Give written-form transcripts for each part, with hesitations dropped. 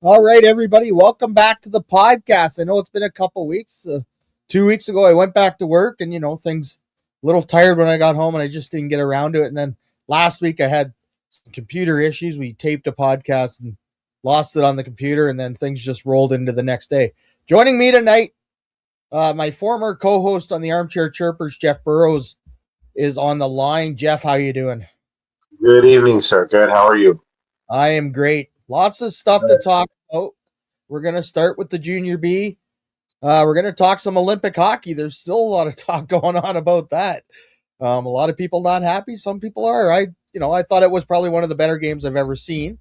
All right, everybody, welcome back to the podcast. I know it's been a couple weeks. 2 weeks ago, I went back to work, and things a little tired when I got home, and I just didn't get around to it. And then last week, I had some computer issues. We taped a podcast and lost it on the computer, and then things just rolled into the next day. Joining me tonight, my former co-host on the Armchair Chirpers, Jeff Burrows, is on the line. Jeff, how you doing? Good evening, sir. Good. How are you? I am great. Lots of stuff to talk about. We're going to start with the Junior B. We're going to talk some Olympic hockey. There's still a lot of talk going on about that. A lot of people not happy. Some people are. I thought it was probably one of the better games I've ever seen.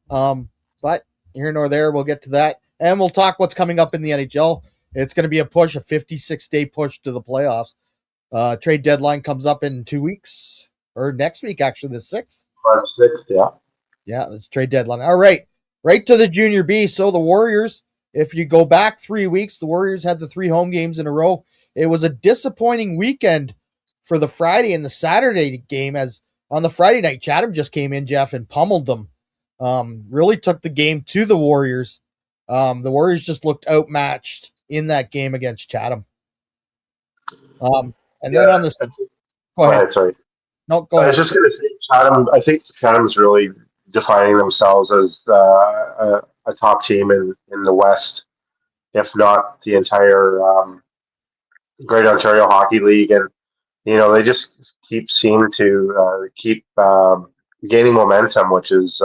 But here nor there, we'll get to that. And we'll talk what's coming up in the NHL. It's going to be a 56-day push to the playoffs. Trade deadline comes up in 2 weeks, or next week, actually, the 6th. March 6th, yeah. Yeah, that's trade deadline. All right. Right to the Junior B. So the Warriors, if you go back 3 weeks, the Warriors had the 3 home games in a row. It was a disappointing weekend for the Friday and the Saturday game, as on the Friday night, Chatham just came in, Jeff, and pummeled them. Really took the game to the Warriors. The Warriors just looked outmatched in that game against Chatham. Then on the... Go ahead, sorry. No, go ahead. I was just going to say, Chatham, I think Chatham's really defining themselves as a top team in the West, if not the entire Great Ontario Hockey League. And, they just seem to keep gaining momentum, which is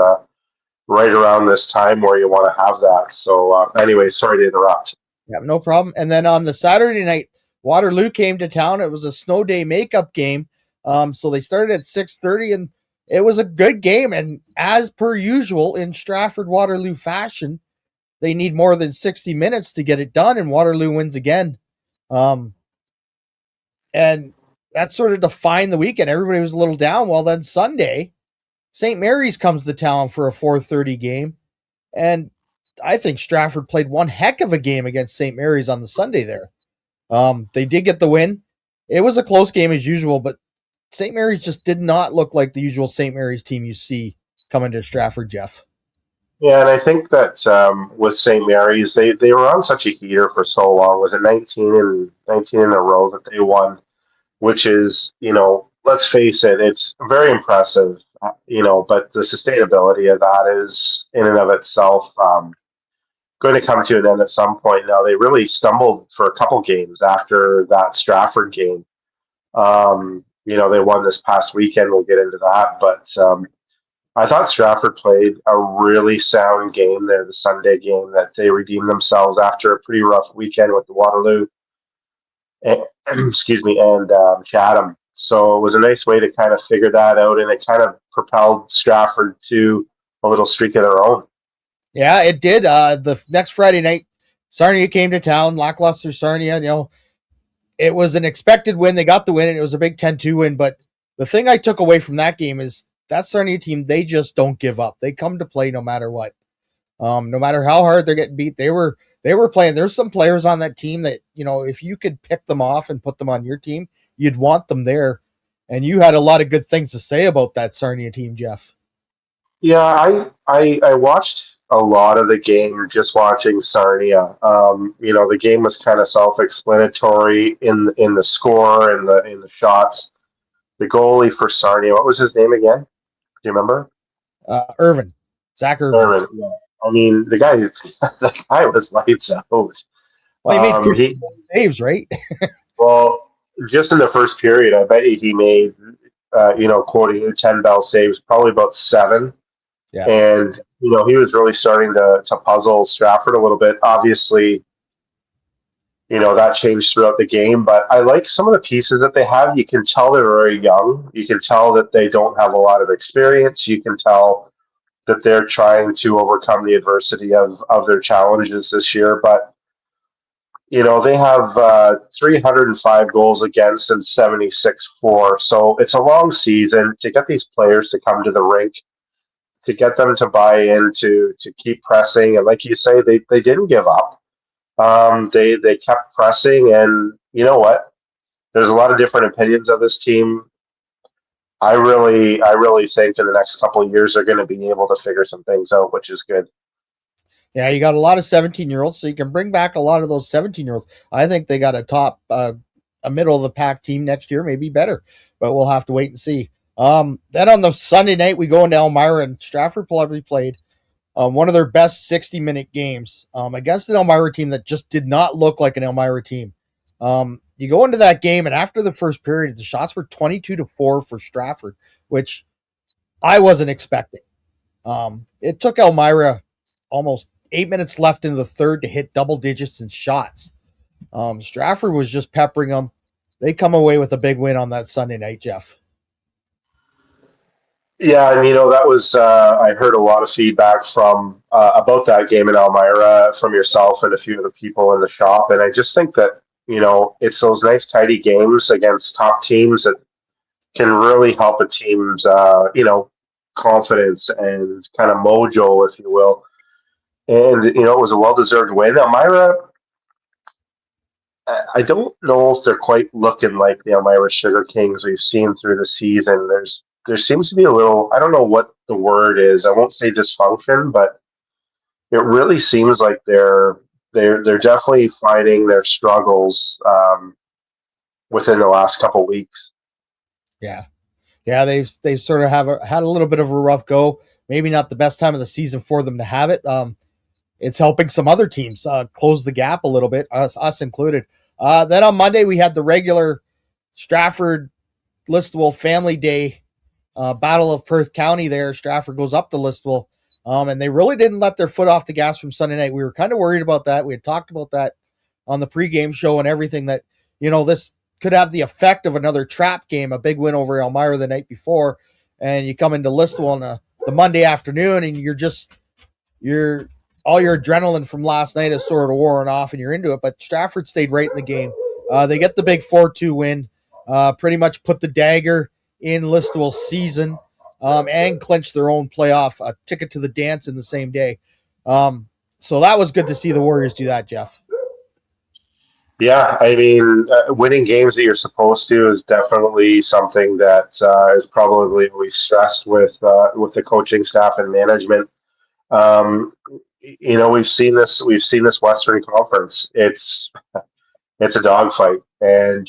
right around this time where you want to have that. So anyway, sorry to interrupt. Yeah, no problem. And then on the Saturday night, Waterloo came to town. It was a snow day makeup game. So they started at 6:30, and it was a good game. And as per usual in Stratford Waterloo fashion, they need more than 60 minutes to get it done, and Waterloo wins again. And that sort of defined the weekend. Everybody was a little down. Well, then Sunday, St. Mary's comes to town for a 4:30 game. And I think Stratford played one heck of a game against St. Mary's on the Sunday there. They did get the win. It was a close game as usual, but St. Mary's just did not look like the usual St. Mary's team you see coming to Stratford, Jeff. Yeah, and I think that with St. Mary's, they were on such a heater for so long. Was it 19 in a row that they won? Which is, let's face it, it's very impressive, but the sustainability of that is in and of itself going to come to an end at some point. Now, they really stumbled for a couple games after that Stratford game. They won this past weekend. We'll get into that, but I thought Stratford played a really sound game there, the Sunday game, that they redeemed themselves after a pretty rough weekend with the Waterloo and Chatham. So it was a nice way to kind of figure that out, and it kind of propelled Stratford to a little streak of their own. Yeah, it did. The next Friday night, Sarnia came to town, lackluster Sarnia. It was an expected win. They got the win, and it was a big 10-2 win. But the thing I took away from that game is that Sarnia team, they just don't give up. They come to play no matter what. No matter how hard they're getting beat, they were playing. There's some players on that team that, if you could pick them off and put them on your team, you'd want them there. And you had a lot of good things to say about that Sarnia team, Jeff. Yeah, I watched a lot of the game just watching Sarnia. The game was kind of self-explanatory in the score and in the shots. The goalie for Sarnia, what was his name again? Do you remember? Irvin. Zach Irvin. Yeah. I mean, the guy was lights out. Well, he made 50 saves, right? Well, just in the first period, I bet he made, quoting you, 10 bell saves, probably about 7. Yeah. And, he was really starting to puzzle Stratford a little bit. Obviously, that changed throughout the game, but I like some of the pieces that they have. You can tell they're very young. You can tell that they don't have a lot of experience. You can tell that they're trying to overcome the adversity of their challenges this year. But, they have 305 goals against and 76 for. So it's a long season to get these players to come to the rink, to get them to buy in, to keep pressing. And like you say, they didn't give up. They kept pressing, and you know what? There's a lot of different opinions of this team. I really think in the next couple of years they're going to be able to figure some things out, which is good. Yeah, you got a lot of 17-year-olds, so you can bring back a lot of those 17-year-olds. I think they got a top, a middle of the pack team next year, maybe better, but we'll have to wait and see. Then on the Sunday night, we go into Elmira, and Stratford probably played one of their best 60-minute games against an Elmira team that just did not look like an Elmira team. You go into that game, and after the first period, the shots were 22-4 for Stratford, which I wasn't expecting. It took Elmira almost 8 minutes left in the third to hit double digits in shots. Stratford was just peppering them. They come away with a big win on that Sunday night, Jeff. Yeah, and that was I heard a lot of feedback from about that game in Elmira from yourself and a few of the people in the shop, and I just think that it's those nice tidy games against top teams that can really help a team's confidence and kind of mojo, if you will. And it was a well-deserved win. Elmira, I don't know if they're quite looking like the Elmira Sugar Kings we've seen through the season. There seems to be a little, I don't know what the word is. I won't say dysfunction, but it really seems like they're definitely fighting their struggles within the last couple of weeks. Yeah, they've sort of had a little bit of a rough go. Maybe not the best time of the season for them to have it. It's helping some other teams close the gap a little bit, us included. Then on Monday, we had the regular Stratford Listowel Family Day Battle of Perth County there. Stratford goes up to Listowel, and they really didn't let their foot off the gas from Sunday night. We were kind of worried about that. We had talked about that on the pregame show and everything, that, this could have the effect of another trap game, a big win over Elmira the night before, and you come into Listowel on the Monday afternoon, and you're all your adrenaline from last night is sort of worn off and you're into it. But Stratford stayed right in the game. They get the big 4-2 win, pretty much put the dagger in Listowel's season, and clinched their own playoff ticket to the dance in the same day. So that was good to see the Warriors do that, Jeff. Yeah, I mean, winning games that you're supposed to is definitely something that is probably always stressed with the coaching staff and management. We've seen this. We've seen this Western Conference. It's a dogfight, and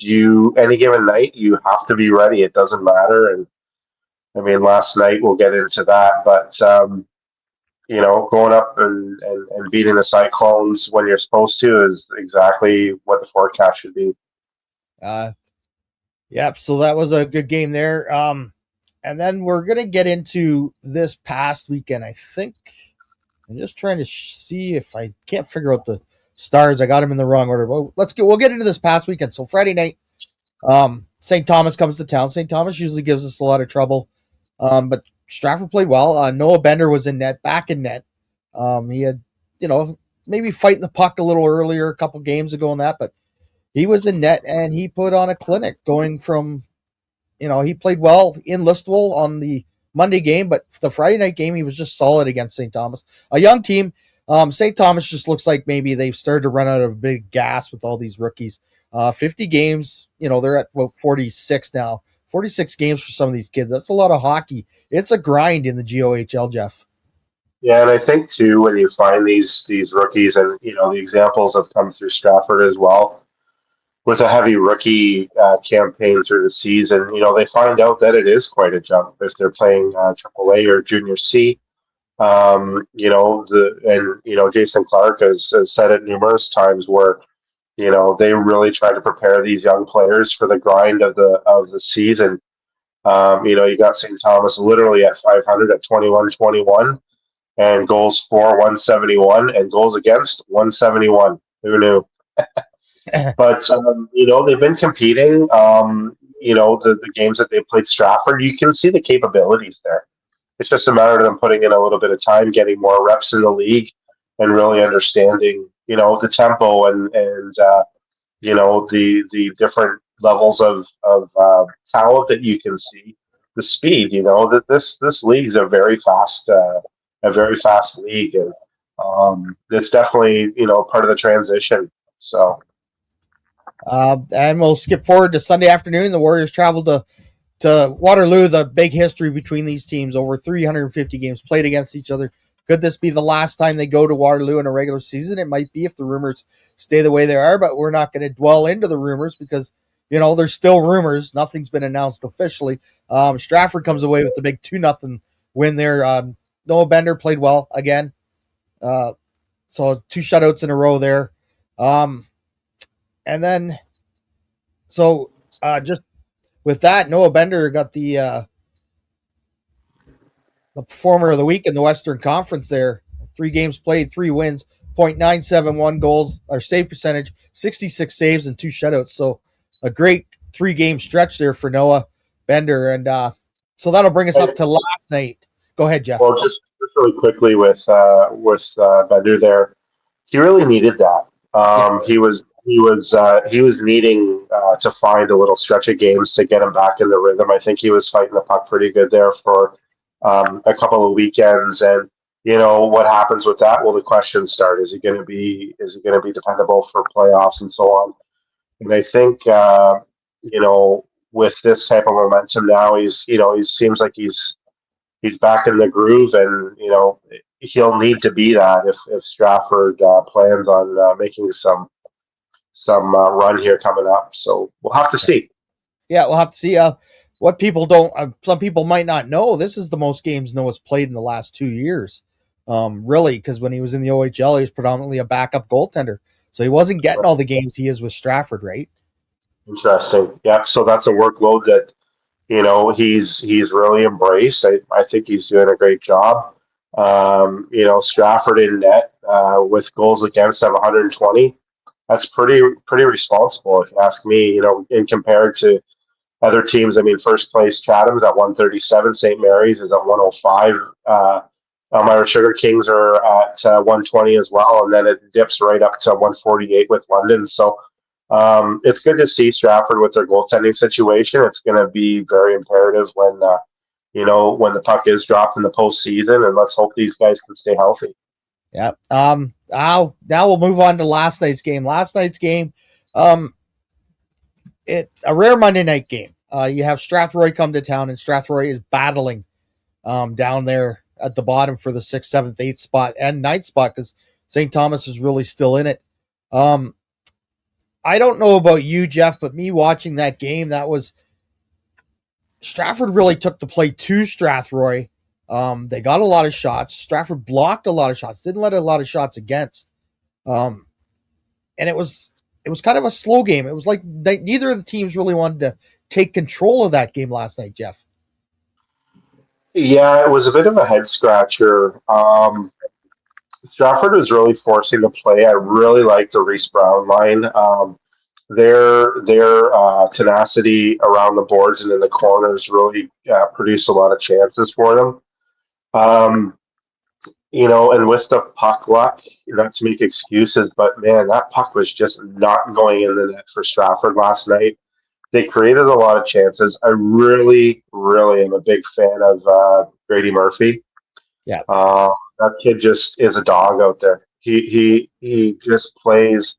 any given night you have to be ready. It doesn't matter. And I mean, last night we'll get into that, but going up and beating the Cyclones when you're supposed to is exactly what the forecast should be. Yep. So that was a good game there. And then we're gonna get into this past weekend. I think I'm just trying to see if I can't figure out the stars. I got them in the wrong order. Well, we'll get into this past weekend. So Friday night, St. Thomas comes to town. St. Thomas usually gives us a lot of trouble, but Stratford played well. Noah Bender was in net, back in net. He had, maybe fighting the puck a little earlier, a couple games ago in that, but he was in net and he put on a clinic going from, he played well in Listowel on the Monday game, but the Friday night game, he was just solid against St. Thomas. A young team. St. Thomas just looks like maybe they've started to run out of big gas with all these rookies. 50 games, they're at about 46 now. 46 games for some of these kids. That's a lot of hockey. It's a grind in the GOHL, Jeff. Yeah, and I think too, when you find these rookies, and the examples have come through Stratford as well, with a heavy rookie campaign through the season, they find out that it is quite a jump if they're playing AAA or Junior C. Jason Clark has said it numerous times where they really try to prepare these young players for the grind of the season. You got St. Thomas literally at 500 at 21-21, and goals for 171 and goals against 171. Who knew? But they've been competing. The games that they played Stratford, you can see the capabilities there. It's just a matter of them putting in a little bit of time, getting more reps in the league, and really understanding, the tempo and the different levels of talent that you can see, the speed. That this league is a very fast league, and it's definitely part of the transition. So. And we'll skip forward to Sunday afternoon. The Warriors traveled to Waterloo. The big history between these teams, over 350 games played against each other. Could this be the last time they go to Waterloo in a regular season? It might be if the rumors stay the way they are, but we're not going to dwell into the rumors because, there's still rumors. Nothing's been announced officially. Stratford comes away with the big 2-0 win there. Noah Bender played well again. So 2 shutouts in a row there. And then, just with that, Noah Bender got the performer of the week in the Western Conference there. 3 games played, 3 wins, .971 goals, or save percentage, 66 saves, and 2 shutouts. So a great 3-game stretch there for Noah Bender. And so that'll bring us up to last night. Go ahead, Jeff. Well, just really quickly with Bender there, he really needed that. He was needing to find a little stretch of games to get him back in the rhythm. I think he was fighting the puck pretty good there for a couple of weekends, and what happens with that? Well, the questions start: Is he going to be dependable for playoffs and so on? And I think with this type of momentum now, he seems like he's back in the groove, and he'll need to be that if Stratford plans on making some run here coming up. So we'll have to see. Yeah, we'll have to see. What people don't, some people might not know, this is the most games Noah's played in the last 2 years. Really, because when he was in the OHL, he was predominantly a backup goaltender, so he wasn't getting all the games he is with Stratford, right? Interesting. Yeah, so that's a workload that he's really embraced. I think he's doing a great job. Stratford in net with goals against of 120. That's pretty responsible, if you ask me. In compared to other teams, I mean, first place Chatham's at 137. St. Mary's is at 105. Elmira Sugar Kings are at 120 as well, and then it dips right up to 148 with London. So it's good to see Stratford with their goaltending situation. It's going to be very imperative when the puck is dropped in the postseason, and let's hope these guys can stay healthy. Yeah. Now we'll move on to last night's game. A rare Monday night game. You have Strathroy come to town, and Strathroy is battling down there at the bottom for the 6th, 7th, 8th spot and 9th spot because St. Thomas is really still in it. I don't know about you, Jeff, but me watching that game, Stratford really took the play to Strathroy. They got a lot of shots. Stratford blocked a lot of shots, didn't let a lot of shots against. And it was kind of a slow game. It was like neither of the teams really wanted to take control of that game last night, Jeff. Yeah, it was a bit of a head scratcher. Stratford was really forcing the play. I really like the Reese Brown line. Their tenacity around the boards and in the corners really produced a lot of chances for them. And with the puck luck, not to make excuses, but man, that puck was just not going in the net for Stratford last night. They created a lot of chances. I really, really am a big fan of Grady Murphy. Yeah. That kid just is a dog out there. He just plays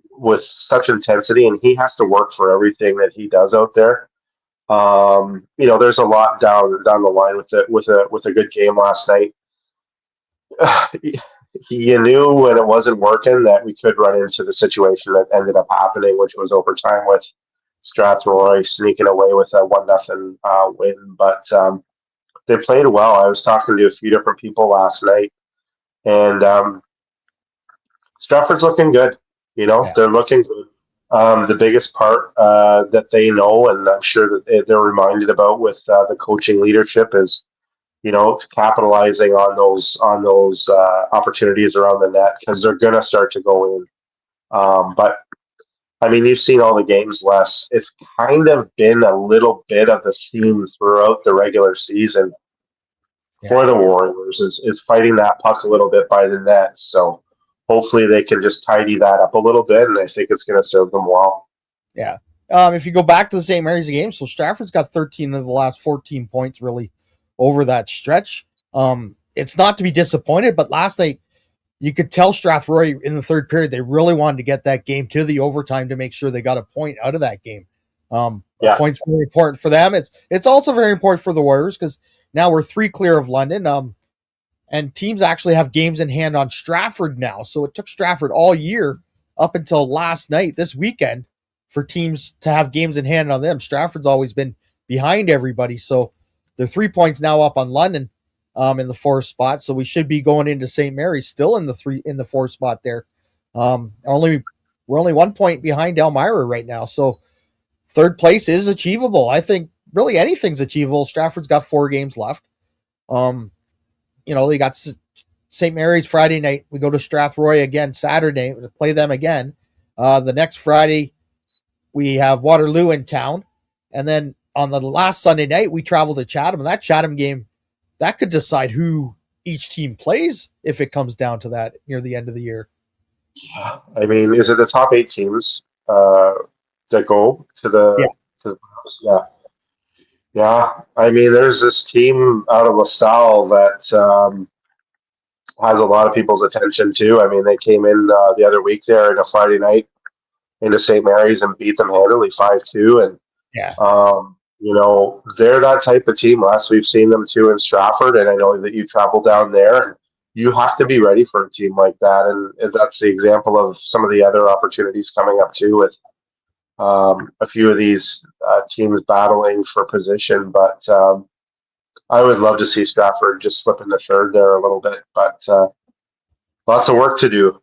with such intensity, and he has to work for everything that he does out there. There's a lot down the line with a good game last night. You knew when it wasn't working that we could run into the situation that ended up happening, which was overtime with Strathroy sneaking away with a 1-0 win. But they played well. I was talking to a few different people last night, and Stratford's looking good. They're looking good. The biggest part that they know, and I'm sure that they're reminded about with the coaching leadership, is capitalizing on those opportunities around the net, because they're going to start to go in. But I mean, you've seen all the games, Les. It's kind of been a little bit of the theme throughout the regular season for the Warriors is fighting that puck a little bit by the net. So hopefully they can just tidy that up a little bit, and I think it's going to serve them well. Yeah. If you go back to the St. Mary's game, so Stratford's got 13 of the last 14 points really over that stretch. It's not to be disappointed, but last night you could tell Strathroy in the third period they really wanted to get that game to the overtime to make sure they got a point out of that game. A point's very important for them. It's also very important for the Warriors because now we're 3 clear of London. and teams actually have games in hand on Stratford now. So it took Stratford all year up until last night, this weekend, for teams to have games in hand on them. Stratford's always been behind everybody. So they're 3 points now up on London in the 4th spot. So we should be going into St. Mary's still in the 4th spot there. We're only 1 point behind Elmira right now. So 3rd place is achievable. I think really anything's achievable. Stratford's got 4 games left. They got St. Mary's Friday night. We go to Strathroy again Saturday to play them again. The next Friday, we have Waterloo in town. And then on the last Sunday night, we travel to Chatham. And that Chatham game, that could decide who each team plays if it comes down to that near the end of the year. I mean, is it the top 8 teams that go to the yeah. Yeah, I mean, there's this team out of LaSalle that has a lot of people's attention too. I mean, they came in the other week there on a Friday night into St. Mary's and beat them handily 5-2. And, they're that type of team. Last we've seen them too in Stratford, and I know that you travel down there, and you have to be ready for a team like that. And that's the example of some of the other opportunities coming up too with a few of these teams battling for position, but I would love to see Stratford just slip into 3rd there a little bit, but lots of work to do.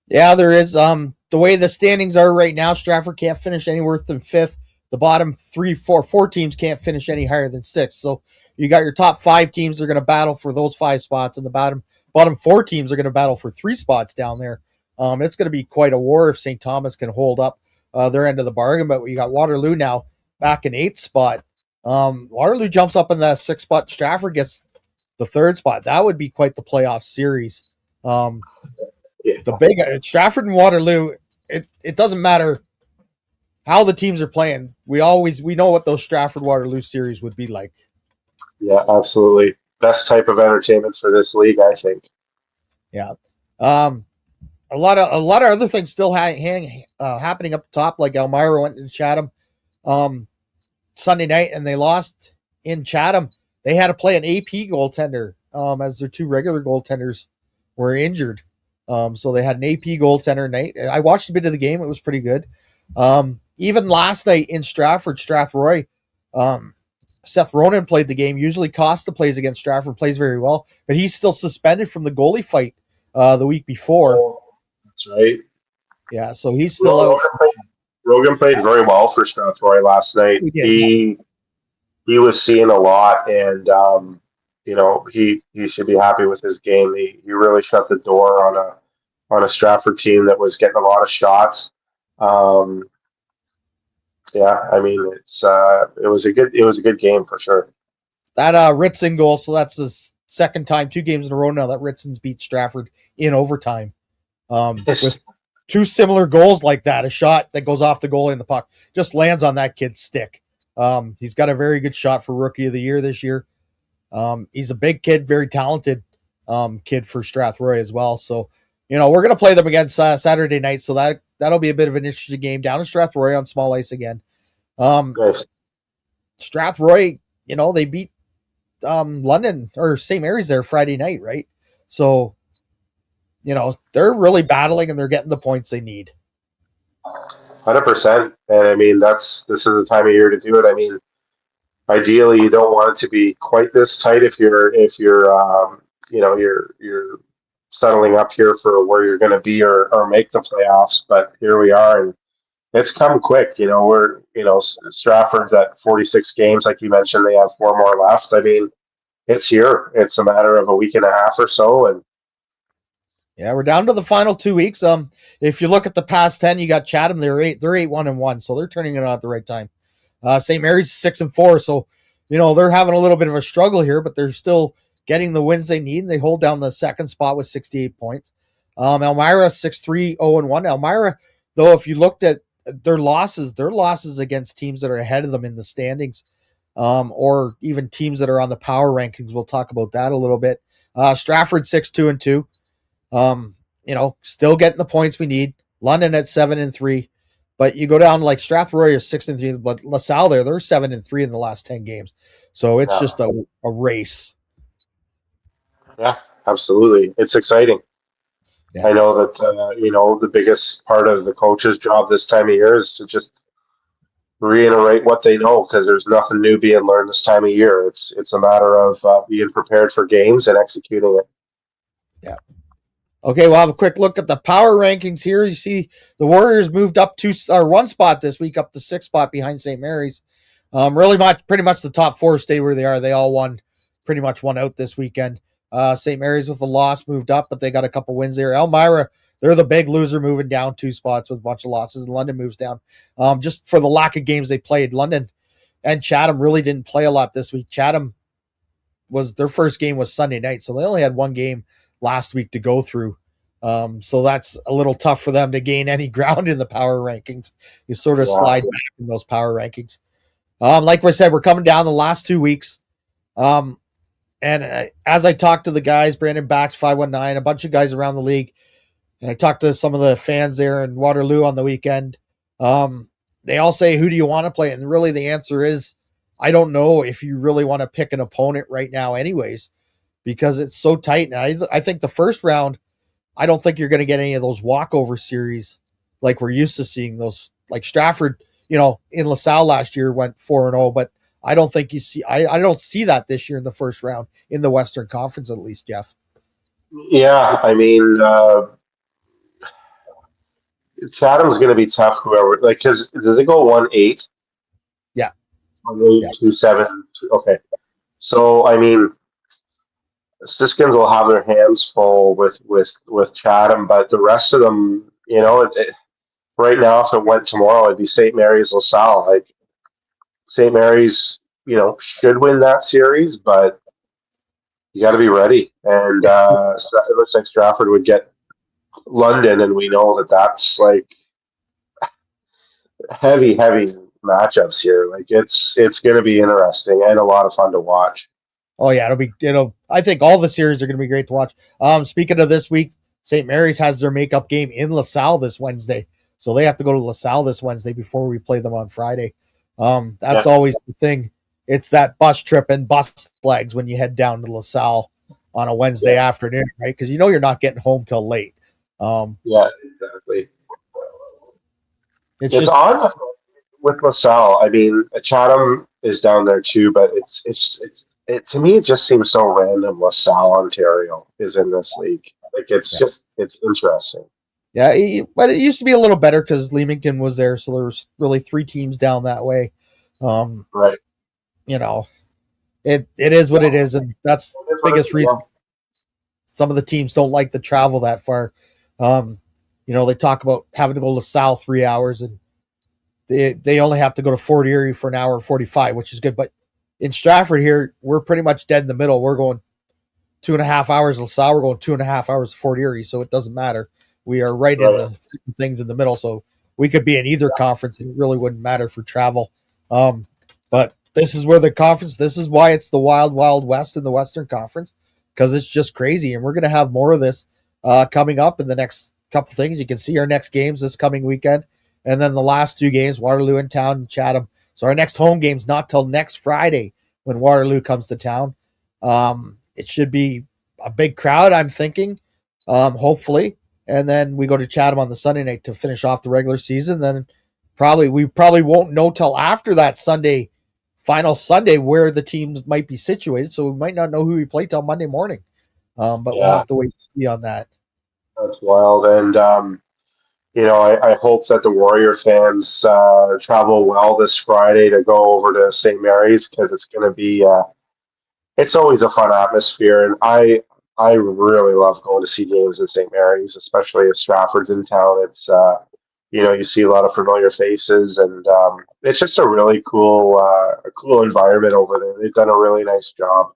Yeah, there is. The way the standings are right now, Stratford can't finish any worse than 5th. The bottom 4 teams can't finish any higher than 6th. So you got your top 5 teams that are going to battle for those 5 spots, and the bottom 4 teams are going to battle for 3 spots down there. It's going to be quite a war if St. Thomas can hold up their end of the bargain. But you got Waterloo now back in 8th spot. Waterloo jumps up in the 6th spot. Stratford gets the 3rd spot. That would be quite the playoff series. The big Stratford and Waterloo, it doesn't matter how the teams are playing. We know what those Stratford Waterloo series would be like. Yeah, absolutely. Best type of entertainment for this league, I think. Yeah. A lot of other things still happening up top, like Elmira went to Chatham Sunday night and they lost in Chatham. They had to play an AP goaltender as their 2 regular goaltenders were injured. So they had an AP goaltender night. I watched a bit of the game. It was pretty good. Even last night in Stratford, Strathroy, Seth Ronan played the game. Usually Costa plays against Stratford, plays very well, but he's still suspended from the goalie fight the week before. That's right. Yeah, so he's still out. Rogan played very well for Strathroy last night. He was seeing a lot, and he should be happy with his game. He really shut the door on a Stratford team that was getting a lot of shots. Yeah, I mean it was a good game for sure. That Ritson goal, so that's his 2nd time, 2 games in a row now that Ritson's beat Stratford in overtime. With 2 similar goals like that, a shot that goes off the goalie and the puck just lands on that kid's stick. He's got a very good shot for Rookie of the Year this year. He's a big kid, very talented kid for Strathroy as well. So, we're going to play them again Saturday night. So that'll be a bit of an interesting game down in Strathroy on small ice again. Nice. Strathroy, they beat London or St. Mary's there Friday night, right? So, they're really battling and they're getting the points they need. 100%. And I mean, this is the time of year to do it. I mean, ideally, you don't want it to be quite this tight if you're you're settling up here for where you're going to be or make the playoffs. But here we are, and it's come quick. Stratford's at 46 games, like you mentioned. They have 4 more left. I mean, it's here. It's a matter of a week and a half or so, and yeah, we're down to the final 2 weeks. If you look at the past 10, you got Chatham. They're 8-1-1, so they're turning it on at the right time. St. Mary's 6-4, so they're having a little bit of a struggle here, but they're still getting the wins they need. And they hold down the 2nd spot with 68 points. Elmira 6-3-0-1. Elmira, though, if you looked at their losses against teams that are ahead of them in the standings, or even teams that are on the power rankings. We'll talk about that a little bit. Stratford 6-2-2. Still getting the points we need. London at 7-3, but you go down like Strathroy is 6-3, but LaSalle they're 7-3 in the last 10 games. So it's just a race. Yeah, absolutely. It's exciting. Yeah. I know that the biggest part of the coach's job this time of year is to just reiterate what they know, because there's nothing new being learned this time of year. It's a matter of being prepared for games and executing it. Yeah. Okay, we'll have a quick look at the power rankings here. You see the Warriors moved up one spot this week, up to 6th spot behind St. Mary's. Pretty much the top 4 stay where they are. They all pretty much won out this weekend. St. Mary's with a loss moved up, but they got a couple wins there. Elmira, they're the big loser, moving down 2 spots with a bunch of losses. And London moves down just for the lack of games they played. London and Chatham really didn't play a lot this week. Chatham their first game was Sunday night, so they only had one game last week to go through. So that's a little tough for them to gain any ground in the power rankings. You sort of slide back in those power rankings. Like I said, we're coming down the last 2 weeks. And as I talked to the guys, Brandon Bax, 519, a bunch of guys around the league, and I talked to some of the fans there in Waterloo on the weekend. They all say, who do you want to play? And really the answer is, I don't know if you really want to pick an opponent right now anyways, because it's so tight. And I think the first round, I don't think you're going to get any of those walkover series like we're used to seeing those. Like Stratford, in LaSalle last year went 4-0, but I don't think I don't see that this year in the first round in the Western Conference, at least, Jeff. Yeah, I mean, Chatham's going to be tough. Whoever, because does it go 1-8? Yeah. 1-8, 2-7. Okay, so I mean, Siskins will have their hands full with Chatham, but the rest of them, right now, if it went tomorrow, it'd be St. Mary's, LaSalle. Like St. Mary's, should win that series, but you got to be ready. And it looks like Stratford would get London, and we know that that's like heavy matchups here. Like it's going to be interesting and a lot of fun to watch. Oh yeah, I think all the series are going to be great to watch. Speaking of this week, St. Mary's has their makeup game in LaSalle this Wednesday, so they have to go to LaSalle this Wednesday before we play them on Friday. That's always the thing. It's that bus trip and bus legs when you head down to LaSalle on a Wednesday afternoon, right? Because you're not getting home till late. Yeah, exactly. It's odd with LaSalle. I mean, Chatham is down there too, but to me, it just seems so random. LaSalle, Ontario, is in this league. Like it's interesting. Yeah, but it used to be a little better because Leamington was there, so there was really 3 teams down that way. Right. It is what it is, and that's the biggest reason some of the teams don't like to travel that far. They talk about having to go to LaSalle 3 hours, and they only have to go to Fort Erie for an hour and 45, which is good. But in Stratford here, we're pretty much dead in the middle. We're going 2.5 hours to LaSalle. We're going 2.5 hours to Fort Erie, so it doesn't matter. We are right in the things in the middle, so we could be in either conference, and it really wouldn't matter for travel. But this is where this is why it's the wild, wild west in the Western Conference, because it's just crazy, and we're going to have more of this coming up in the next couple things. You can see our next games this coming weekend, and then the last 2 games, Waterloo in town and Chatham. So our next home game's not till next Friday when Waterloo comes to town. It should be a big crowd, I'm thinking, hopefully. And then we go to Chatham on the Sunday night to finish off the regular season. Then we probably won't know till after that final Sunday, where the teams might be situated. So we might not know who we play till Monday morning. But we'll have to wait to see on that. That's wild. And, I hope that the Warrior fans travel well this Friday to go over to St. Mary's, because it's going to be it's always a fun atmosphere. And I really love going to see games in St. Mary's, especially if Stratford's in town. It's you see a lot of familiar faces, and it's just a really cool environment over there. They've done a really nice job,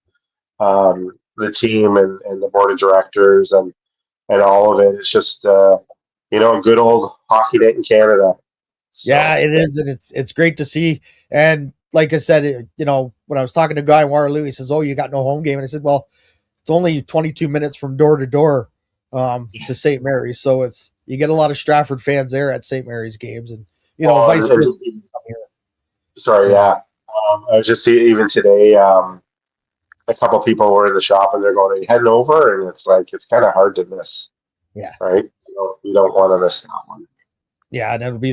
the team and the board of directors and all of it. It's just a good old hockey night in Canada. So, yeah, it is, and it's great to see. And like I said, when I was talking to a guy in Waterloo, he says, "Oh, you got no home game," and I said, "Well, it's only 22 minutes from door to door to St. Mary's, so you get a lot of Stratford fans there at St. Mary's games, and vice versa." Sorry, I was just even today. a couple people were in the shop and they're going, "Are you heading over?" And it's like it's kind of hard to miss. Yeah. Right. You don't want to miss that one. Yeah, and it'll be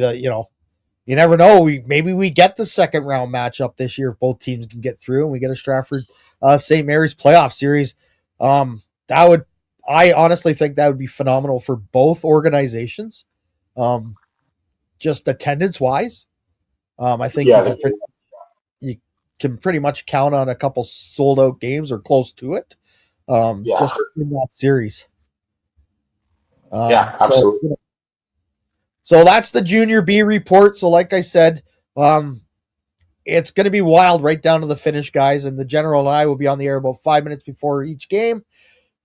you never know. Maybe we get the second round matchup this year if both teams can get through, and we get a Stratford St. Mary's playoff series. I honestly think that would be phenomenal for both organizations. Just attendance wise, I think you can pretty much count on a couple sold out games or close to it. Just in that series. Absolutely. So that's the Junior B report. So like I said, it's going to be wild right down to the finish, guys. And the general and I will be on the air about 5 minutes before each game,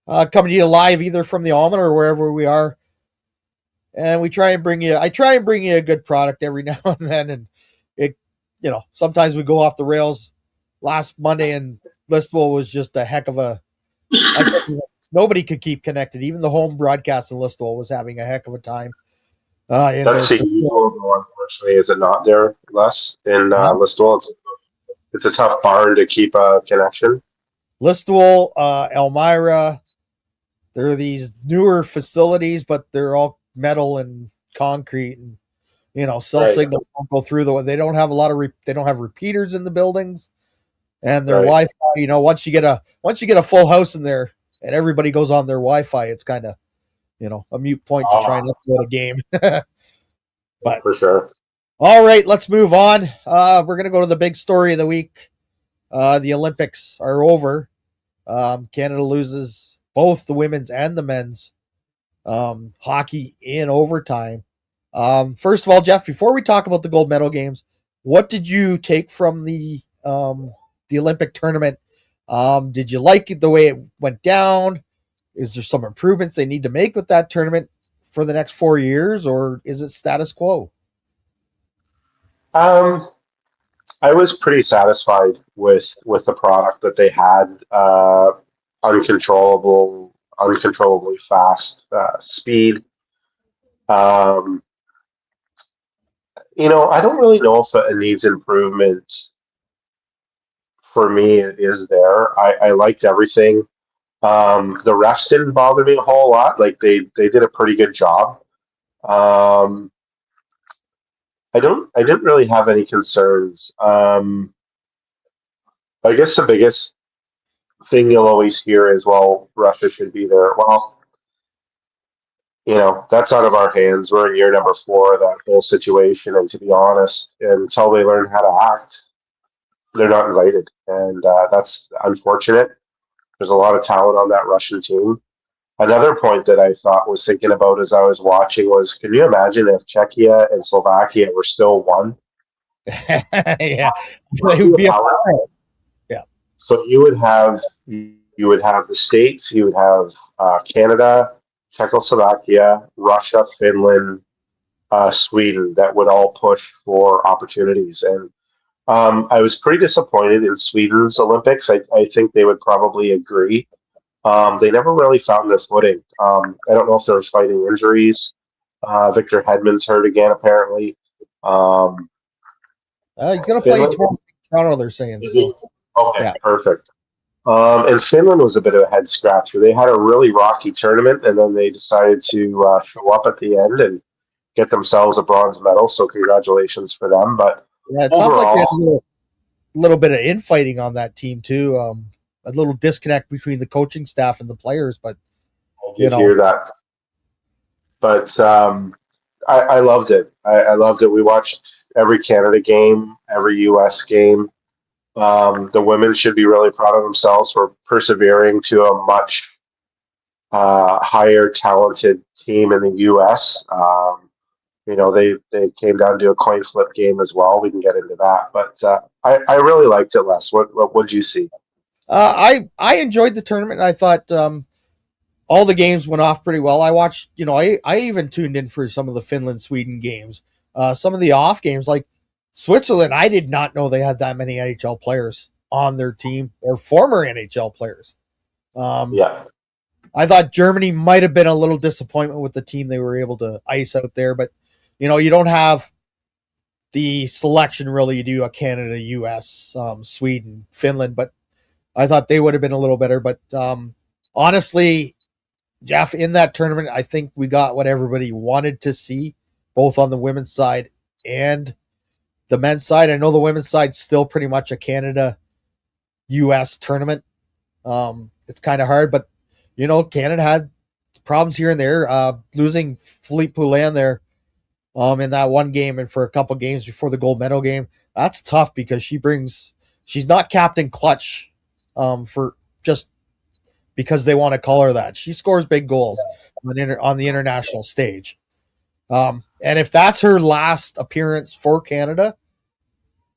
coming to you live either from the Almond or wherever we are. And I try and bring you a good product every now and then. And sometimes we go off the rails. Last Monday in Listowel was just a heck of a. Nobody could keep connected. Even the home broadcast in Listowel was having a heck of a time. That's the usual, unfortunately, is it not there less in Listowel? It's a tough barn to keep a connection. Listowel, Elmira, there are these newer facilities, but they're all metal and concrete, and cell signals don't go through they don't have they don't have repeaters in the buildings, and their Wi-Fi. Once you get a full house in there and everybody goes on their Wi-Fi, it's kind of a mute point to try and upload a game. But for sure. All right, let's move on. We're going to go to the big story of the week. The Olympics are over. Canada loses both the women's and the men's hockey in overtime. First of all, Jeff, before we talk about the gold medal games, what did you take from the Olympic tournament? Did you like it the way it went down? Is there some improvements they need to make with that tournament for the next 4 years, or is it status quo? I was pretty satisfied with the product that they had. Uncontrollably fast speed. I don't really know if it needs improvement. For me, it is there. I liked everything. The refs didn't bother me a whole lot. Like they did a pretty good job. I didn't really have any concerns. I guess the biggest thing you'll always hear is, well, Russia should be there. Well, that's out of our hands. We're in year number 4 of that whole situation, and to be honest, until they learn how to act, they're not invited, and that's unfortunate. There's a lot of talent on that Russian team. Another point that I thought was thinking about as I was watching was, can you imagine if Czechia and Slovakia were still one? Yeah, they would be a power. Yeah. So you would have the States, you would have Canada, Czechoslovakia, Russia, Finland, Sweden that would all push for opportunities. And I was pretty disappointed in Sweden's Olympics. I think they would probably agree. They never really found their footing. I don't know if they were fighting injuries. Victor Hedman's hurt again, apparently. He's going to play Toronto, they're saying. So. Okay, yeah. Perfect. And Finland was a bit of a head scratcher. They had a really rocky tournament, and then they decided to show up at the end and get themselves a bronze medal. So congratulations for them. But yeah, it sounds like they had a little bit of infighting on that team too. A little disconnect between the coaching staff and the players, but hear that. But I loved it. I loved it. We watched every Canada game, every U.S. game. The women should be really proud of themselves for persevering to a much higher talented team in the U.S. They came down to a coin flip game as well. We can get into that, but I really liked it, Les. What did you see? I enjoyed the tournament. I thought all the games went off pretty well. I watched, I even tuned in for some of the Finland-Sweden games. Some of the off games, like Switzerland, I did not know they had that many NHL players on their team or former NHL players. Yeah. I thought Germany might have been a little disappointment with the team they were able to ice out there, but you don't have the selection really. You do a Canada, US, Sweden, Finland, but I thought they would have been a little better, but honestly, Jeff, in that tournament, I think we got what everybody wanted to see, both on the women's side and the men's side. I know the women's side's still pretty much a Canada-US tournament. It's kind of hard, but Canada had problems here and there. Losing Philippe Poulin there in that one game and for a couple games before the gold medal game, that's tough because she's not Captain Clutch for just because they want to call her that. She scores big goals on the international stage. And if that's her last appearance for Canada,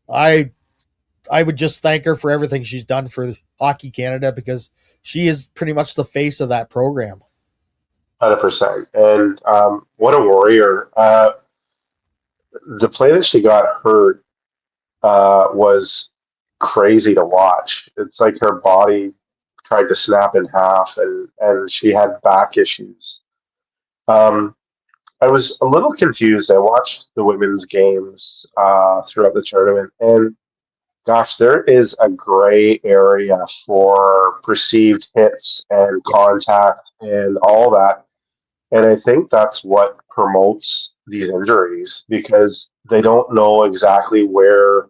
I would just thank her for everything she's done for Hockey Canada, because she is pretty much the face of that program. 100%. And what a warrior. The play that she got hurt was crazy to watch. It's like her body tried to snap in half, and she had back issues. I was a little confused. I watched the women's games throughout the tournament, and gosh, there is a gray area for perceived hits and contact and all that. And I think that's what promotes these injuries, because they don't know exactly where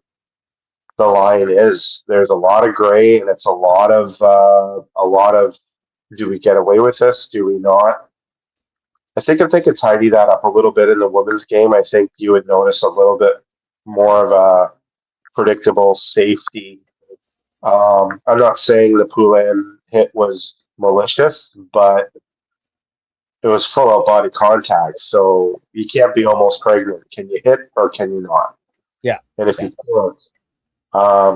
the line is. There's a lot of gray, and it's a lot of do we get away with this? Do we not? I think if they could tidy that up a little bit in the women's game, I think you would notice a little bit more of a predictable safety. I'm not saying the Poulin hit was malicious, but it was full out body contact. So you can't be almost pregnant. Can you hit or can you not? Yeah. And if you can't,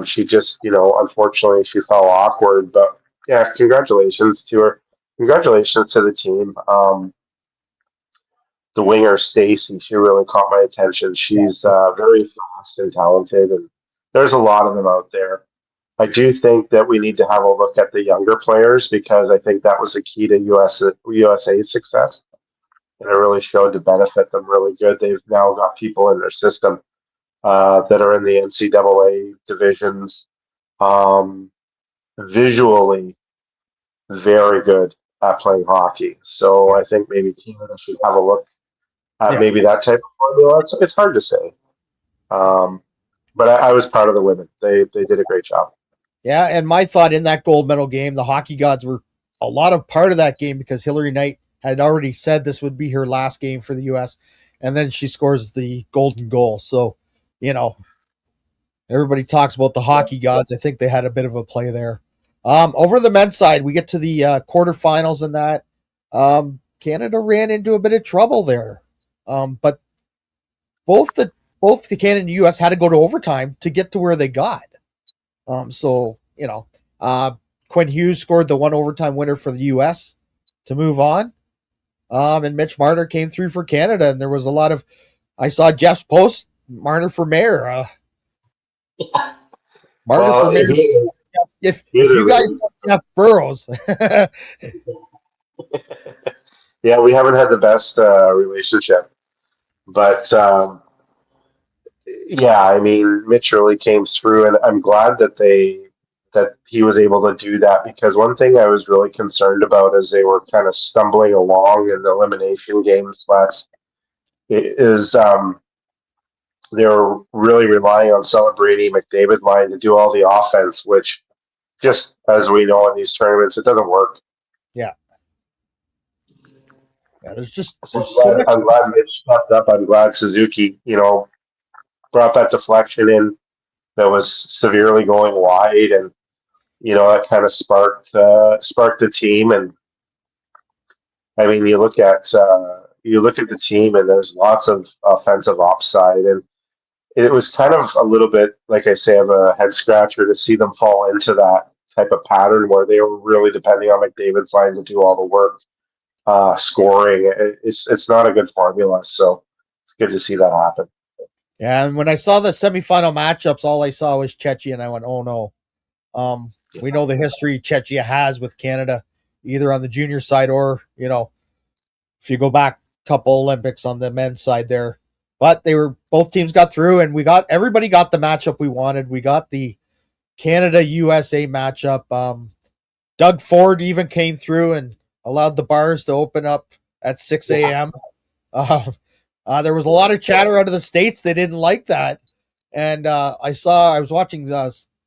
she just, unfortunately she fell awkward. But yeah, congratulations to her. Congratulations to the team. The winger Stacy, she really caught my attention. She's very fast and talented, and there's a lot of them out there. I do think that we need to have a look at the younger players, because I think that was the key to USA's success, and it really showed to benefit them really good. They've now got people in their system that are in the NCAA divisions, visually very good at playing hockey. So I think maybe Canada should have a look at maybe that type of formula. It's hard to say. But I was proud of the women. They did a great job. Yeah, and my thought in that gold medal game, the hockey gods were a lot of part of that game, because Hillary Knight had already said this would be her last game for the U.S., and then she scores the golden goal. So, everybody talks about the hockey gods. I think they had a bit of a play there. Over the men's side, we get to the quarterfinals, and that Canada ran into a bit of trouble there. But both the Canada and the U.S. had to go to overtime to get to where they got. Quinn Hughes scored the one overtime winner for the U.S. to move on. And Mitch Marner came through for Canada, and there was a lot of, I saw Jeff's post, Marner for mayor. Marner for mayor. If you guys know Jeff Burrows. Yeah, we haven't had the best relationship. But yeah, I mean, Mitch really came through, and I'm glad that he was able to do that, because one thing I was really concerned about as they were kind of stumbling along in the elimination games is they were really relying on celebrating McDavid line to do all the offense, which, just as we know in these tournaments, it doesn't work. Yeah. Yeah, I'm glad Mitch stepped up. I'm glad Suzuki, brought that deflection in that was severely going wide, and that kind of sparked the team. And I mean, you look at the team, and there's lots of offensive upside, and it was kind of a little bit, like I say, of a head scratcher to see them fall into that type of pattern where they were really depending on McDavid's line to do all the work, scoring. It's not a good formula, so it's good to see that happen. Yeah, and when I saw the semifinal matchups, all I saw was Czechia, and I went, "Oh no!" We know the history Czechia has with Canada, either on the junior side or if you go back a couple Olympics on the men's side there. But both teams got through, and everybody got the matchup we wanted. We got the Canada-USA matchup. Doug Ford even came through and allowed the bars to open up at 6 a.m. There was a lot of chatter out of the States. They didn't like that. And I was watching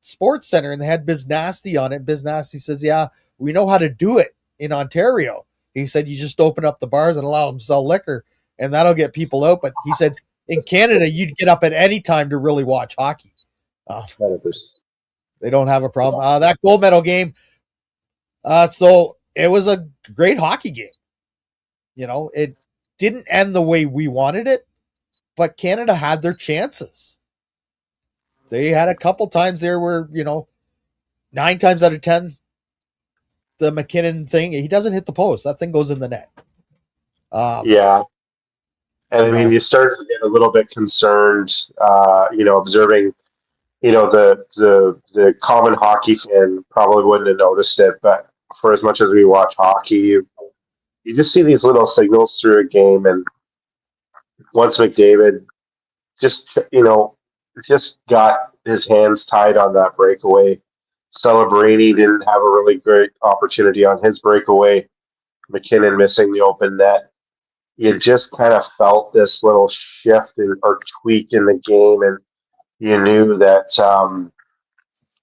Sports Center and they had Biz Nasty on it. Biz Nasty says, yeah, we know how to do it in Ontario. He said, you just open up the bars and allow them to sell liquor and that'll get people out. But he said, in Canada, you'd get up at any time to really watch hockey. They don't have a problem. That gold medal game, so it was a great hockey game. It didn't end the way we wanted it, but Canada had their chances. They had a couple times there where, 9 times out of 10, the McKinnon thing, he doesn't hit the post. That thing goes in the net. Yeah. And I mean, you start to get a little bit concerned, observing, the common hockey fan probably wouldn't have noticed it, but for as much as we watch hockey, you just see these little signals through a game. And once McDavid just got his hands tied on that breakaway, Celebrini didn't have a really great opportunity on his breakaway, McKinnon missing the open net. You just kind of felt this little shift or tweak in the game, and you knew that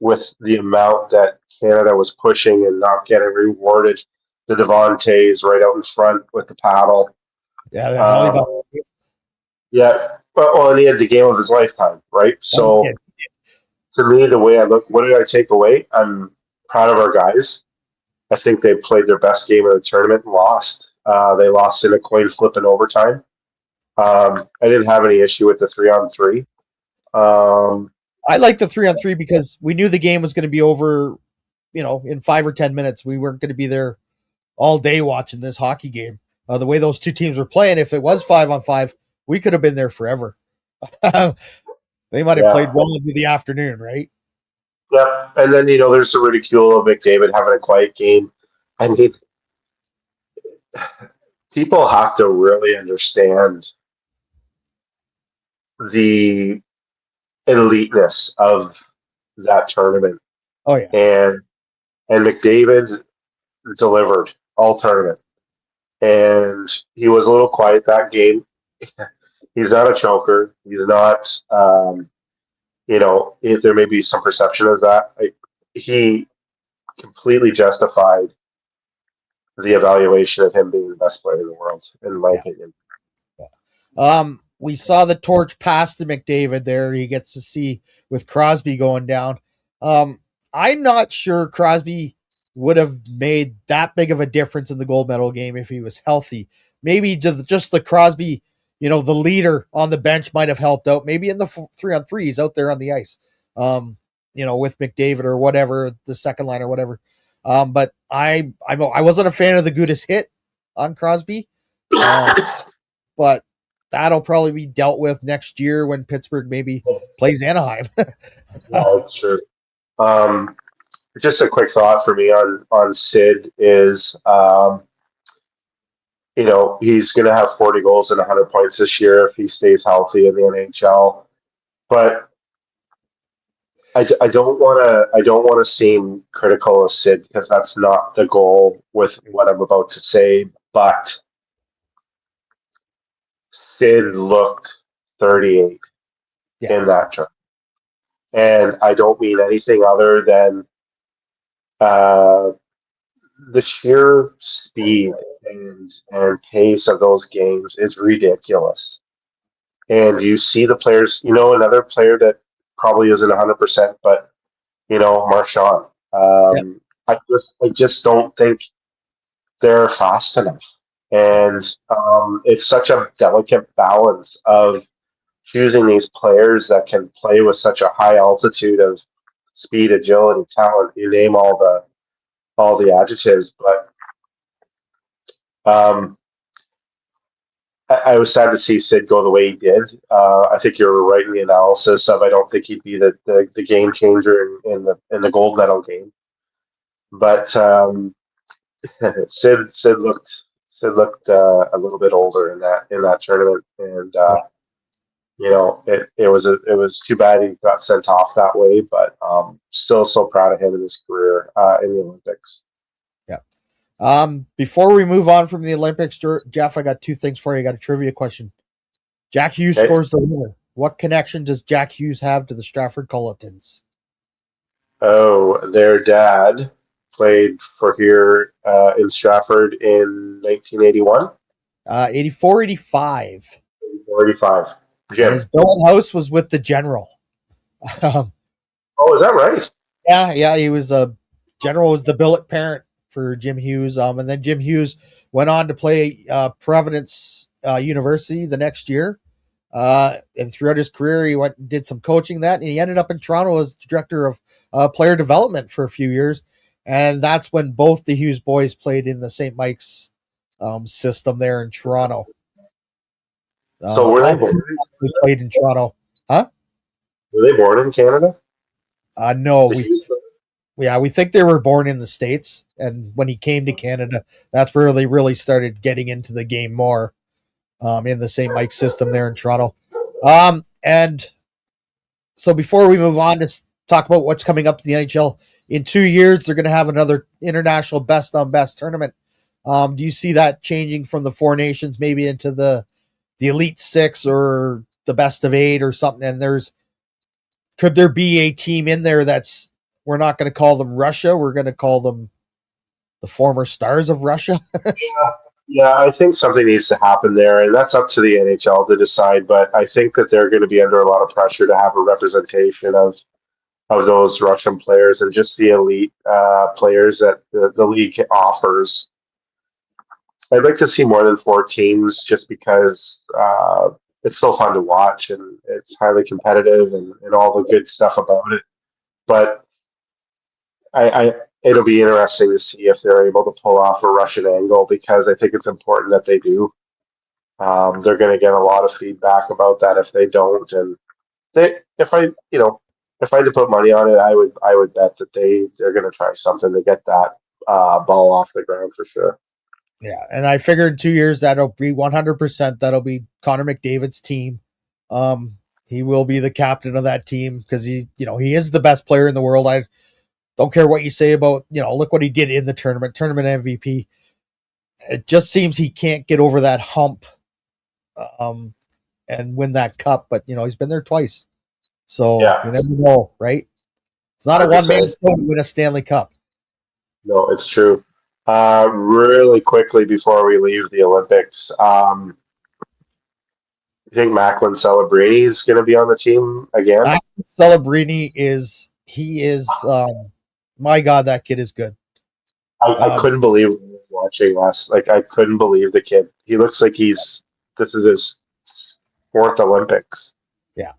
with the amount that Canada was pushing and not getting rewarded, the Devontae's right out in front with the paddle. Yeah, and he had the game of his lifetime, right? So, to me, the way I look, what did I take away? I'm proud of our guys. I think they played their best game of the tournament and lost. They lost in a coin flip in overtime. I didn't have any issue with the 3-on-3. I like the 3-on-3 because we knew the game was going to be over, in 5 or 10 minutes. We weren't going to be there all day watching this hockey game. The way those two teams were playing, if it was 5-on-5, we could have been there forever. They might have played well into the afternoon, right? Yeah, and then there's the ridicule of McDavid having a quiet game. I mean, people have to really understand the eliteness of that tournament. Oh yeah, and McDavid delivered all tournament, and he was a little quiet that game. He's not a choker. He's not. If there may be some perception of that, he completely justified the evaluation of him being the best player in the world, in my opinion. We saw the torch pass to McDavid there. He gets to see with Crosby going down. I'm not sure Crosby would have made that big of a difference in the gold medal game if he was healthy. Maybe just the Crosby, the leader on the bench might have helped out. Maybe in the 3-on-3, he's out there on the ice, with McDavid or whatever, the second line or whatever. But I wasn't a fan of the Gudis hit on Crosby, but that'll probably be dealt with next year when Pittsburgh maybe plays Anaheim. No, sure. Just a quick thought for me on Sid is, he's going to have 40 goals and 100 points this year if he stays healthy in the NHL. But I don't want to seem critical of Sid because that's not the goal with what I'm about to say. But Sid looked 38 in that term. And I don't mean anything other than the sheer speed and pace of those games is ridiculous. And you see the players, another player that probably isn't 100%, but, Marchand. I just don't think they're fast enough. And it's such a delicate balance of choosing these players that can play with such a high altitude of speed, agility, talent. You name all the adjectives, but I was sad to see Sid go the way he did. I think you're right in the analysis of I don't think he'd be the game changer in the gold medal game, but Sid looked a little bit older in that tournament, and it was too bad he got sent off that way, but still so proud of him in his career in the Olympics. Yeah. Before we move on from the Olympics, Jeff, I got two things for you. I got a trivia question. Jack Hughes scores the winner. What connection does Jack Hughes have to the Stratford Culletons? Oh, their dad played for here in Stratford in 1981. 84, 85. 45. And Jim. his billet house was with the General. Oh, is that right? Yeah. He was General was the billet parent for Jim Hughes. And then Jim Hughes went on to play Providence University the next year. And throughout his career, he went and did some coaching that, and he ended up in Toronto as director of player development for a few years. And that's when both the Hughes boys played in the St. Mike's system there in Toronto. So were they born? We played in Toronto, huh? Were they born in Canada? No, we think they were born in the States, and when he came to Canada, that's where they really started getting into the game more. In the St. Mike's system there in Toronto. And so before we move on to talk about what's coming up to the NHL, in 2 years, they're going to have another international best on best tournament. Do you see that changing from the Four Nations maybe into the Elite Six or the best of 8 or something? And could there be a team in there that's, we're not going to call them Russia, we're going to call them the former stars of Russia? Yeah, I think something needs to happen there, and that's up to the NHL to decide. But I think that they're going to be under a lot of pressure to have a representation of those Russian players and just the elite players that the league offers. I'd like to see more than 4 teams, just because it's so fun to watch and it's highly competitive and all the good stuff about it. But it'll be interesting to see if they're able to pull off a Russian angle, because I think it's important that they do. They're going to get a lot of feedback about that if they don't, and if I had to put money on it, I would bet that they're going to try something to get that ball off the ground for sure. Yeah, and I figured 2 years that'll be 100%. That'll be Connor McDavid's team. He will be the captain of that team because he is the best player in the world. I don't care what you say about, look what he did in the tournament MVP. It just seems he can't get over that hump and win that cup, but he's been there twice. So you never know, right? It's not 100%. A one-man show to win a Stanley Cup. No, it's true. Really quickly before we leave the Olympics, you think Macklin Celebrini is going to be on the team again? Macklin Celebrini is my God, that kid is good. I couldn't believe watching last. Like, I couldn't believe the kid. He looks like this is his 4th Olympics. Yeah.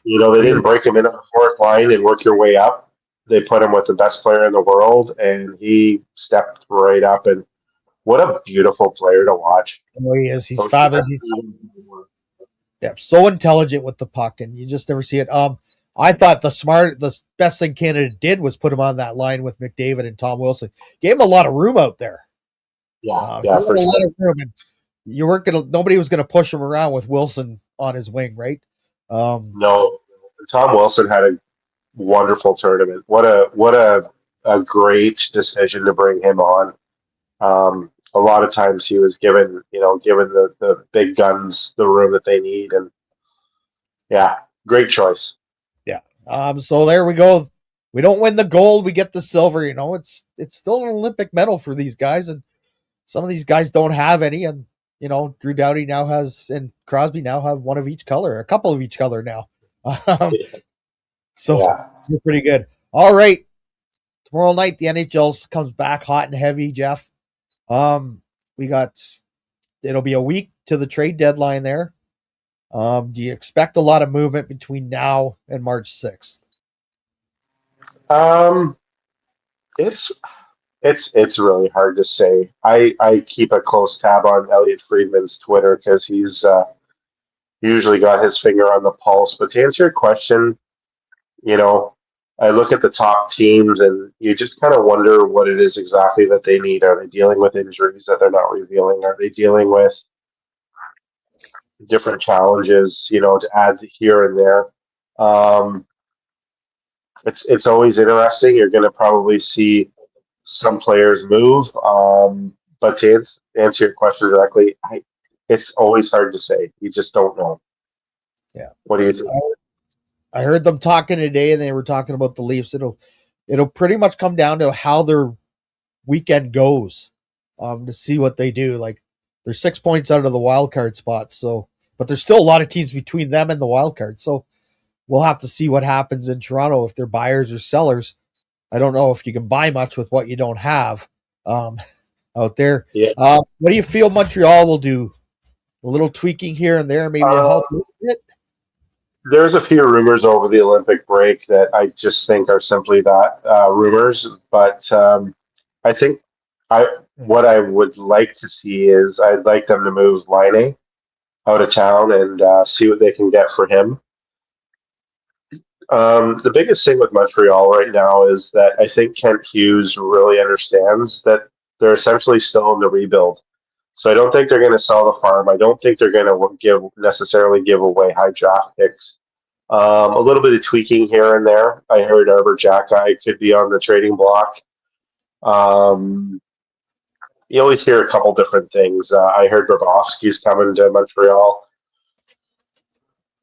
They didn't break him into the 4th line and work your way up. They put him with the best player in the world, and he stepped right up. And what a beautiful player to watch. Oh, he is. He's fabulous. He's so intelligent with the puck, and you just never see it. I thought the best thing Canada did was put him on that line with McDavid and Tom Wilson. Gave him a lot of room out there. Yeah, for sure. A lot of room, and nobody was gonna push him around with Wilson on his wing, right? No, Tom Wilson had a wonderful tournament. What a great decision to bring him on. A lot of times he was given the big guns the room that they need, and yeah, great choice. Yeah. So there we go. We don't win the gold, we get the silver. It's still an Olympic medal for these guys, and some of these guys don't have any. And Drew Doughty now has, and Crosby now have one of each color, a couple of each color now. You're pretty good. All right, tomorrow night the NHL comes back hot and heavy, Jeff. It'll be a week to the trade deadline there. Do you expect a lot of movement between now and March 6th? It's really hard to say. I keep a close tab on Elliot Friedman's Twitter because he's usually got his finger on the pulse. But to answer your question, I look at the top teams and you just kind of wonder what it is exactly that they need. Are they dealing with injuries that they're not revealing? Are they dealing with different challenges, to add here and there. It's always interesting. You're going to probably see some players move, but to answer your question directly, it's always hard to say. You just don't know. Yeah. What do you think? I heard them talking today, and they were talking about the Leafs. It'll pretty much come down to how their weekend goes, to see what they do. Like, they're 6 points out of the wild card spot, but there's still a lot of teams between them and the wild card. So we'll have to see what happens in Toronto if they're buyers or sellers. I don't know if you can buy much with what you don't have out there. Yeah. What do you feel Montreal will do? A little tweaking here and there, maybe to help it. There's a few rumors over the Olympic break that I just think are simply that, rumors. But I think what I would like to see is I'd like them to move Laine out of town and see what they can get for him. The biggest thing with Montreal right now is that I think Kent Hughes really understands that they're essentially still in the rebuild. So I don't think they're going to sell the farm. I don't think they're going to necessarily give away high draft picks. A little bit of tweaking here and there. I heard Arbor Jacki could be on the trading block. You always hear a couple different things. I heard Grabowski's coming to Montreal.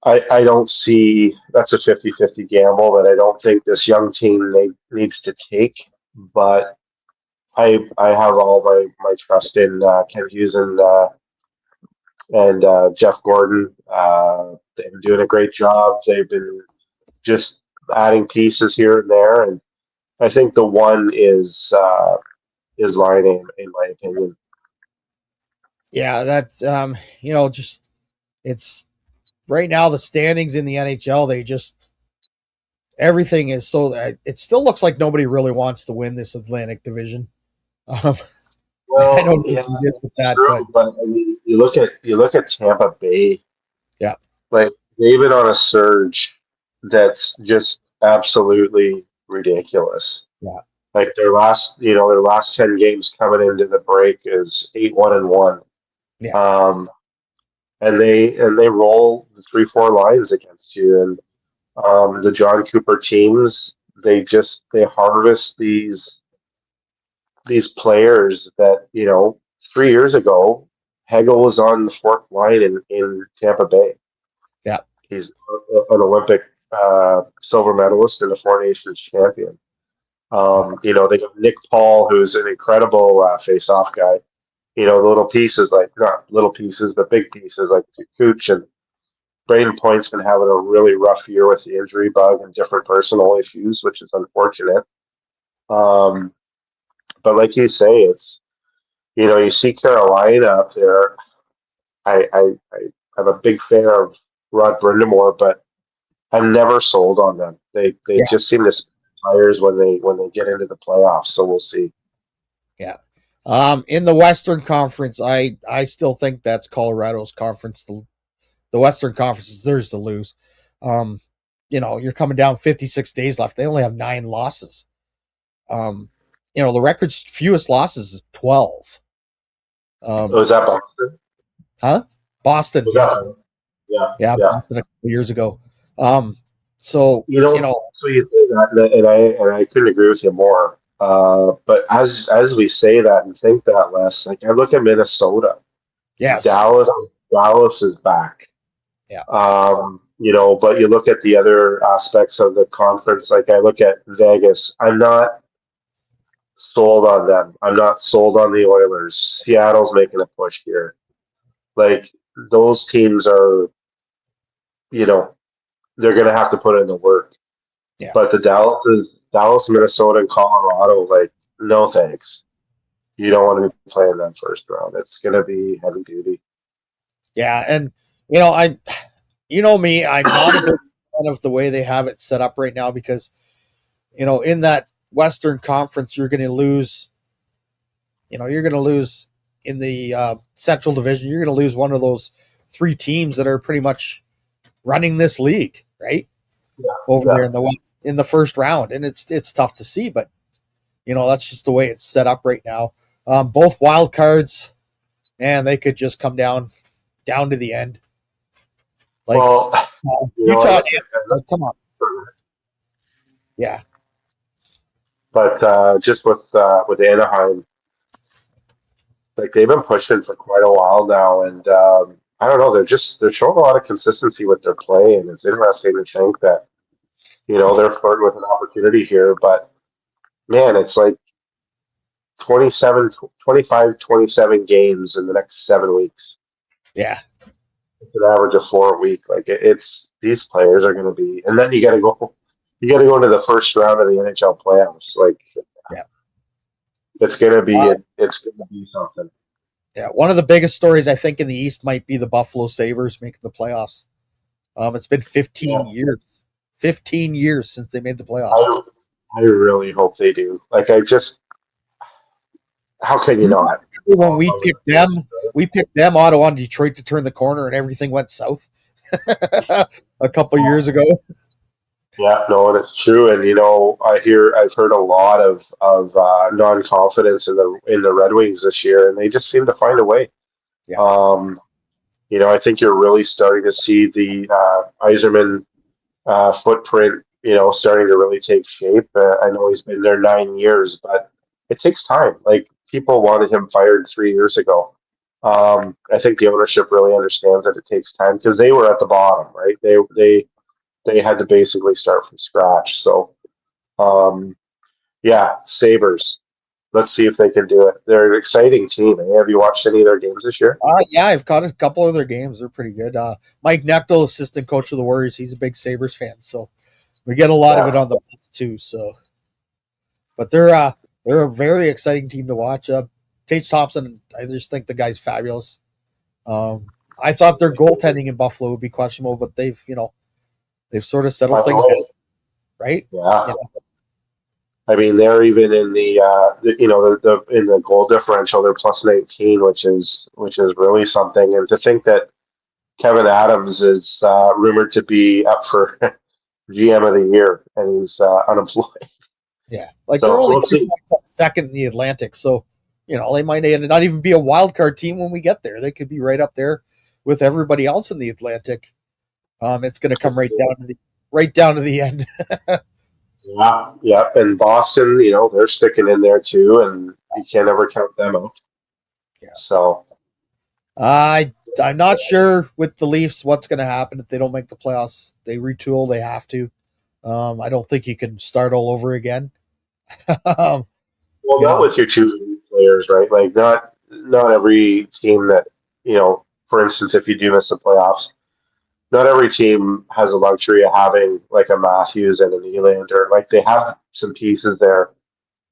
I don't see that's a 50-50 gamble that I don't think this young team needs to take. But I have all my trust in Ken Hughes and Jeff Gordon. They've been doing a great job. They've been just adding pieces here and there, and I think the one is Laine, in my opinion. Yeah, that's just it's right now the standings in the NHL. They just everything is so. It still looks like nobody really wants to win this Atlantic Division. Well, I don't know if you with that, true, but I mean, you look at Tampa Bay. Yeah, like they've been on a surge that's just absolutely ridiculous. Yeah, like their last 10 games coming into the break is 8-1-1. Yeah, And they roll the 3-4 lines against you, and the John Cooper teams they harvest these players that 3 years ago Hegel was on the fourth line in Tampa Bay. Yeah, he's an Olympic silver medalist and a Four Nations champion. They got Nick Paul, who's an incredible face-off guy. The little pieces, like not little pieces, but big pieces like Kuch and Braden Point's been having a really rough year with the injury bug and different personal issues, which is unfortunate. But like you say, it's you see Carolina up there. I'm a big fan of Rod Brindamore, but I'm never sold on them. They just seem to players when they get into the playoffs. So we'll see. Yeah. In the Western Conference, I still think that's Colorado's conference. The Western Conference is theirs to lose. You're coming down 56 days left. They only have 9 losses. The record's fewest losses is 12. Was that Boston? Huh? Boston. Yeah, Boston a couple years ago. So you say that, and I couldn't agree with you more. But as we say that and think that less, like I look at Minnesota. Yes. Dallas is back. Yeah. But you look at the other aspects of the conference, like I look at Vegas. I'm not sold on them. I'm not sold on the Oilers. Seattle's making a push here. Like those teams are, they're going to have to put in the work. Yeah. But the Dallas, Minnesota, and Colorado, like, no thanks. You don't want to be playing that first round. It's going to be heavy duty. Yeah, and me, I'm not a big fan of the way they have it set up right now because, in that Western Conference, you're going to lose. You're going to lose in the Central Division. You're going to lose one of those 3 teams that are pretty much running this league, right? Yeah. Over there in the first round, and it's tough to see, but that's just the way it's set up right now. Both wild cards, and they could just come down to the end. Like, well, Utah, come on. Yeah. But just with Anaheim, like they've been pushing for quite a while now, and I don't know, they're showing a lot of consistency with their play, and it's interesting to think that they're flirting with an opportunity here, but man, it's like 25, 27 games in the next 7 weeks. Yeah. It's an average of 4 a week. Like it's these players are going to be, and then you got to go into the first round of the NHL playoffs. Like, yeah, it's going to be something. Yeah, one of the biggest stories I think in the East might be the Buffalo Sabres making the playoffs. It's been 15 years. 15 years since they made the playoffs. I really hope they do. Like, how can you not? When we picked them, Ottawa and Detroit to turn the corner, and everything went south a couple years ago. Yeah, no, and it's true. And I've heard a lot of non-confidence in the Red Wings this year, and they just seem to find a way. Yeah. I think you're really starting to see the Yzerman footprint, starting to really take shape. I know he's been there 9 years, but it takes time. Like, people wanted him fired 3 years ago. I think the ownership really understands that it takes time because they were at the bottom, right? They had to basically start from scratch. So, Sabres. Let's see if they can do it. They're an exciting team. Have you watched any of their games this year? Yeah, I've caught a couple of their games. They're pretty good. Mike Nectel, assistant coach of the Warriors, he's a big Sabres fan, so we get a lot of it on the bus too. So, but they're a very exciting team to watch. Tage Thompson, I just think the guy's fabulous. I thought their goaltending in Buffalo would be questionable, but they've sort of settled things down, right? Yeah. I mean, they're even in the in the goal differential, they're plus 19, which is really something. And to think that Kevin Adams is rumored to be up for GM of the year, and he's unemployed. Yeah, like they're only 2 points up second in the Atlantic, so they might not even be a wild card team when we get there. They could be right up there with everybody else in the Atlantic. It's going to come right down to the end. Yeah, and Boston, they're sticking in there too, and you can't ever count them out. Yeah. So, I'm not sure with the Leafs what's going to happen if they don't make the playoffs. They retool, they have to. I don't think you can start all over again. Well, not with your two players, right? Like, not every team that for instance, if you do miss the playoffs, not every team has a luxury of having like a Matthews and a Nylander. Like, they have some pieces there.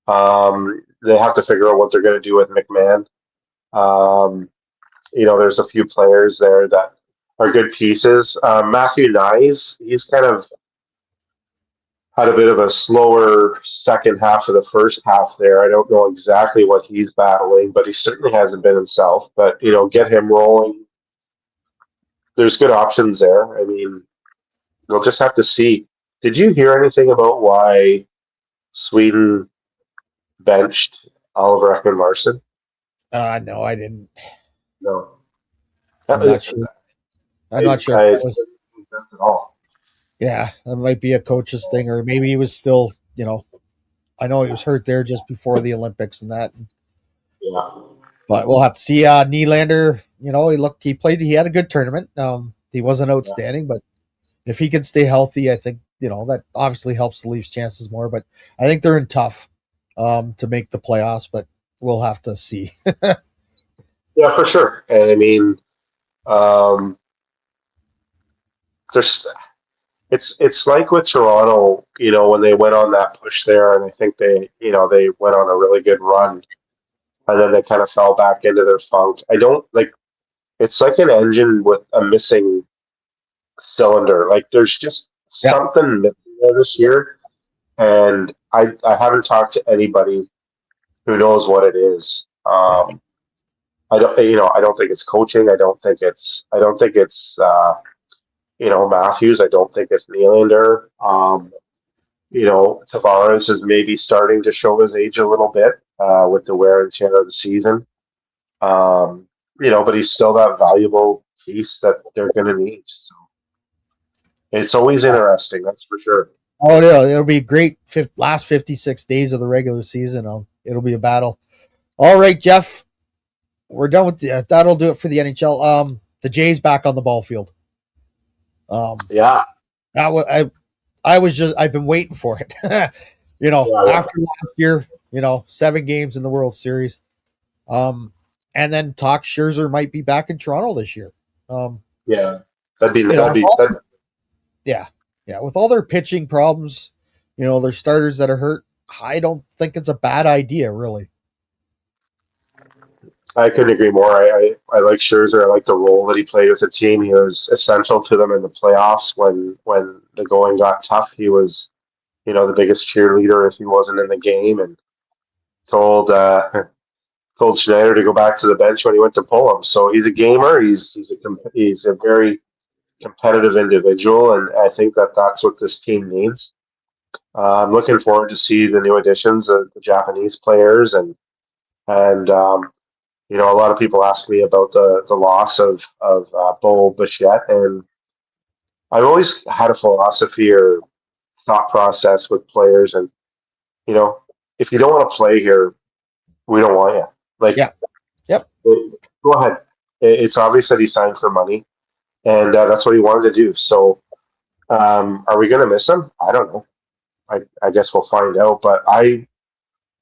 They have to figure out what they're going to do with McMahon. There's a few players there that are good pieces. Matthew Nyes, he's kind of had a bit of a slower second half of the first half there. I don't know exactly what he's battling, but he certainly hasn't been himself. But, get him rolling. There's good options there. I mean, we'll just have to see. Did you hear anything about why Sweden benched Oliver Ekman-Larsson? No, I didn't. No. I'm not sure. I'm not sure if that was at all. Yeah, that might be a coach's thing, or maybe he was still, I know he was hurt there just before the Olympics and that. Yeah. But we'll have to see. Nylander, he had a good tournament. He wasn't outstanding, but if he can stay healthy, I think, that obviously helps the Leafs' chances more. But I think they're in tough to make the playoffs, but we'll have to see. Yeah, for sure. And I mean, it's like with Toronto, when they went on that push there, and I think they went on a really good run, and then they kind of fell back into their funk. I don't like. It's like an engine with a missing cylinder. Like, there's just something missing there this year, and I haven't talked to anybody who knows what it is. I don't think it's coaching. I don't think it's Matthews. I don't think it's Nylander. Tavares is maybe starting to show his age a little bit with the wear and tear of the season. But he's still that valuable piece that they're going to need. So. It's always interesting, that's for sure. Oh, yeah, it'll be great. Last 56 days of the regular season. It'll be a battle. All right, Jeff, we're done with that'll do it for the NHL. The Jays back on the ball field. Yeah. I've been waiting for it. After last year, 7 games in the World Series. And then talk Scherzer might be back in Toronto this year. Yeah. That'd be yeah. With all their pitching problems, their starters that are hurt, I don't think it's a bad idea, really. I couldn't agree more. I like Scherzer. I like the role that he played with the team. He was essential to them in the playoffs when the going got tough. He was, the biggest cheerleader if he wasn't in the game, and told told Schneider to go back to the bench when he went to pull him. So he's a gamer. He's a very competitive individual, and I think that's what this team needs. I'm looking forward to see the new additions, the Japanese players, and a lot of people ask me about the loss of Bo Bichette, and I've always had a philosophy or thought process with players, and if you don't want to play here, we don't want you. Like, yeah, yep. Go ahead. It's obvious that he signed for money, and that's what he wanted to do. So, are we going to miss him? I don't know. I guess we'll find out. But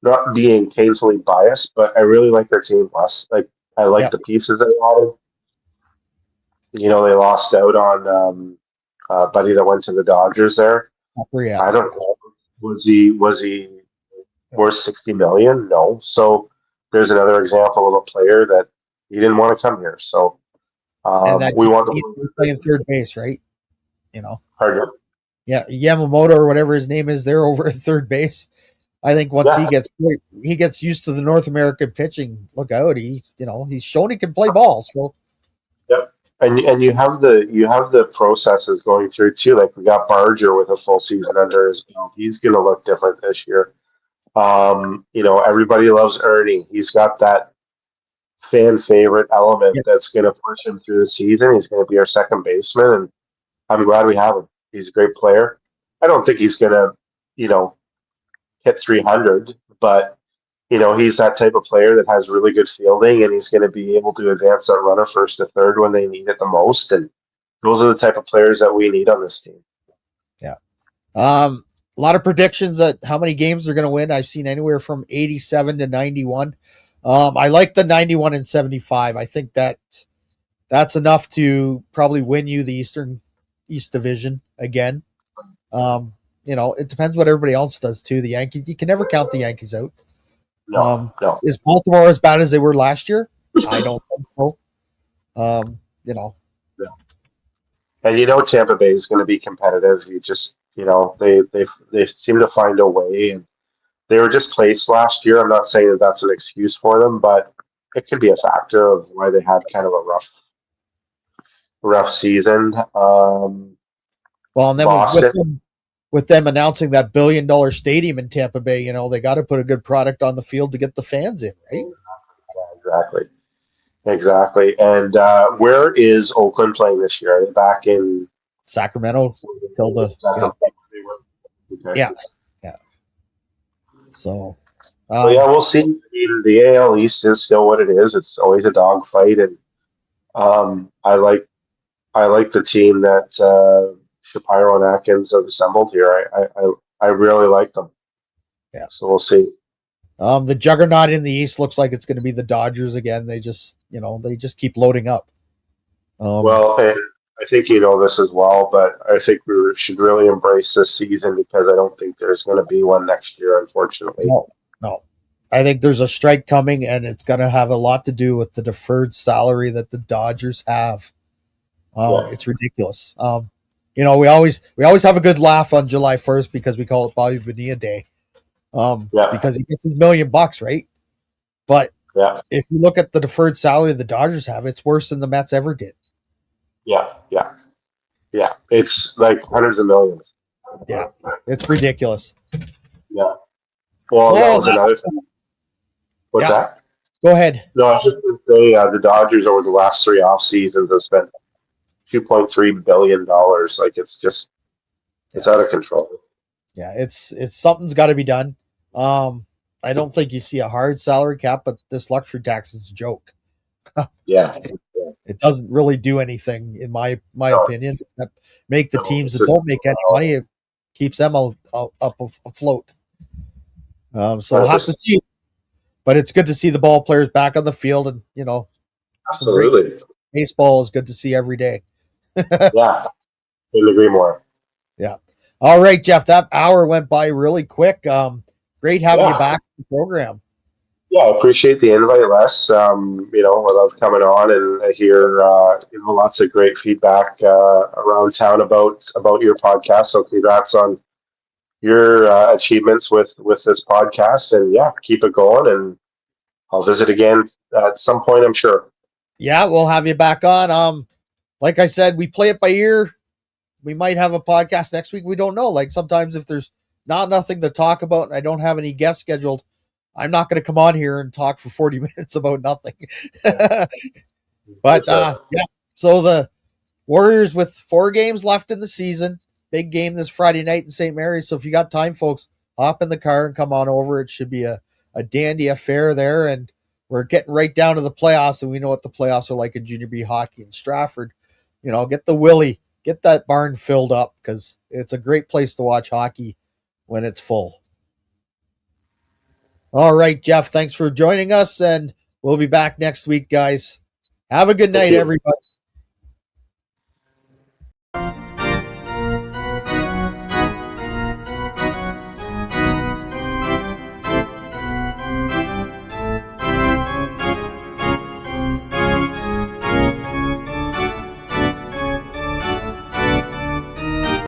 not being painfully biased, but I really like their team. I like the pieces they added. They lost out on Buddy that went to the Dodgers there. Yeah. I don't know. Was he worth $60 million? No. So there's another example of a player that he didn't want to come here. So we want to play in third base, right? Pardon? Yeah, Yamamoto or whatever his name is, they're over at third base. I think once he gets used to the North American pitching, look out. He's shown he can play ball. So yep. And you have the processes going through too. Like, we got Barger with a full season under his belt. He's going to look different this year. Everybody loves Ernie. He's got that fan favorite element that's going to push him through the season. He's going to be our second baseman, and I'm glad we have him. He's a great player. I don't think he's going to, hit 300, but he's that type of player that has really good fielding, and he's going to be able to advance that runner first to third when they need it the most. And those are the type of players that we need on this team. Yeah. A lot of predictions at how many games they're going to win. I've seen anywhere from 87 to 91. I like the 91 and 75. I think that's enough to probably win you the East Division again. It depends what everybody else does too. The Yankees, you can never count the Yankees out. No. Is Baltimore as bad as they were last year? I don't think so. Yeah. And Tampa Bay is going to be competitive. You just they seem to find a way, and they were just placed last year. I'm not saying that that's an excuse for them, but it could be a factor of why they had kind of a rough season. Well, and then with them announcing that $1 billion stadium in Tampa Bay, they got to put a good product on the field to get the fans in, right? Yeah, exactly. And where is Oakland playing this year? Are they back in Sacramento? Yeah. So, we'll see. The AL East is still what it is. It's always a dogfight, and I like the team that Shapiro and Atkins have assembled here. I really like them. Yeah. So we'll see. The juggernaut in the East looks like it's going to be the Dodgers again. They just keep loading up. Well, I think this as well, but I think we should really embrace this season, because I don't think there's going to be one next year, unfortunately. No. I think there's a strike coming, and it's going to have a lot to do with the deferred salary that the Dodgers have. It's ridiculous. We always have a good laugh on July 1st because we call it Bobby Bonilla Day. Because he gets his $1 million, right? But if you look at the deferred salary the Dodgers have, it's worse than the Mets ever did. Yeah. It's like hundreds of millions. Yeah, it's ridiculous. Yeah. Well, that was another thing. What's that? Go ahead. No, I was just going to say the Dodgers over the last 3 off seasons have spent $2.3 billion. Like it's just, it's out of control. Yeah, it's something's got to be done. I don't think you see a hard salary cap, but this luxury tax is a joke. Yeah. It doesn't really do anything, in my No. opinion, except make the teams that don't make any money, it keeps them up afloat. So we'll have to see. But it's good to see the ball players back on the field, and some great baseball is good to see every day. Yeah, couldn't agree more. Yeah. All right, Jeff. That hour went by really quick. Great having you back in the program. Yeah, I appreciate the invite, Les. I love coming on, and I hear lots of great feedback around town about your podcast. So congrats on your achievements with this podcast, and yeah, keep it going. And I'll visit again at some point, I'm sure. Yeah, we'll have you back on. Like I said, we play it by ear. We might have a podcast next week. We don't know. Like sometimes if there's nothing to talk about and I don't have any guests scheduled, I'm not going to come on here and talk for 40 minutes about nothing. But yeah, so the Warriors with 4 games left in the season. Big game this Friday night in St. Mary's. So if you got time, folks, hop in the car and come on over. It should be a dandy affair there. And we're getting right down to the playoffs, and we know what the playoffs are like in Junior B hockey in Stratford. Get the Willie. Get that barn filled up because it's a great place to watch hockey when it's full. All right, Jeff, thanks for joining us, and we'll be back next week, guys. Have a good night, everybody.